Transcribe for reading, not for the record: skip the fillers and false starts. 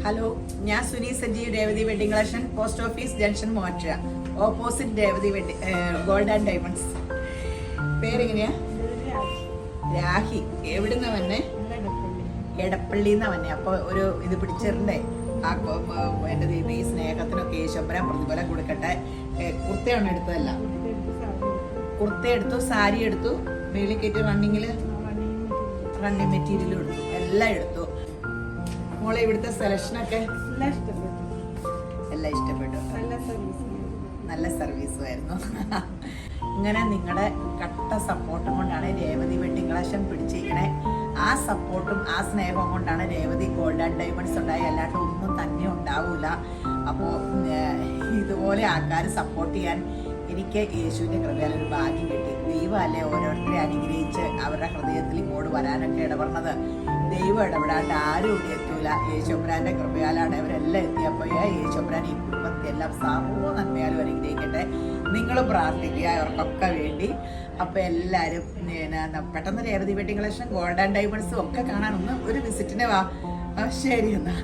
Hello, ഞാൻ Suni Sajeev Revathi wedding collection, post office junction മോറ്റ, opposite Revathi gold and diamonds. പേരെങ്ങനെയാ? രാഹി. എവിടുന്ന വന്നെ? എടപ്പള്ളിന്നാ വന്നെ. അപ്പോൾ ഒരു ഇത് പിടിച്ചിരണ്ടേ? എൻ്റെ ദൈവം ഈ സ്നേഹത്തിനൊക്കെ യേശോപ്പരാൻ പ്രതിഫലം കൊടുക്കട്ടെ. കുർത്തയാണ് എടുത്തതല്ല, കുർത്ത എടുത്തു, സാരി എടുത്തു, മേളിൽ കയറ്റി റണ്ണിങ്ങിൽ റണ്ണിങ് മെറ്റീരിയലും എടുത്തു, എല്ലാം എടുത്തു. മോളെ ഇവിടുത്തെ സെലക്ഷനൊക്കെ എല്ലാം ഇഷ്ടപ്പെട്ടു. നല്ല സർവീസും ആയിരുന്നു. ഇങ്ങനെ നിങ്ങളുടെ കട്ട സപ്പോർട്ടും കൊണ്ടാണ് രേവതി വെഡിങ് കളക്ഷൻ പിടിച്ചിരിക്കണേ. ആ സപ്പോർട്ടും ആ സ്നേഹവും കൊണ്ടാണ് രേവതി ഗോൾഡ് ആൻഡ് ഡയമണ്ട്സ് ഉണ്ടായി, അല്ലാണ്ട് ഒന്നും തന്നെ ഉണ്ടാവൂല. അപ്പോൾ ഇതുപോലെ ആൾക്കാർ സപ്പോർട്ട് ചെയ്യാൻ എനിക്ക് യേശുവിൻ്റെ കൃപയാൽ ഒരു ഭാഗ്യം കിട്ടി. ദൈവമല്ലേ ഓരോരുത്തരെ അനുഗ്രഹിച്ച് അവരുടെ ഹൃദയത്തിൽ ഇങ്ങോട്ട് വരാനൊക്കെ ഇടപെടുന്നത്. ദൈവം ഇടപെടാണ്ട് ആരും ഇവിടെ എത്തൂല. യേശോബ്രാൻ്റെ കൃപയാലാണ് അവരെല്ലാം എത്തിയപ്പോൾ യേശോബ്രാൻ ഈ കുടുംബത്തെ എല്ലാം സർവ്വ നന്മയാലും അനുഗ്രഹിക്കട്ടെ. നിങ്ങൾ പ്രാർത്ഥിക്കുക അവർക്കൊക്കെ വേണ്ടി. അപ്പോൾ എല്ലാവരും പെട്ടെന്ന് Revathi wedding collection gold and ഡയമണ്ട്സും ഒക്കെ കാണാൻ ഒരു വിസിറ്റിന് വാ. ശരി എന്നാ.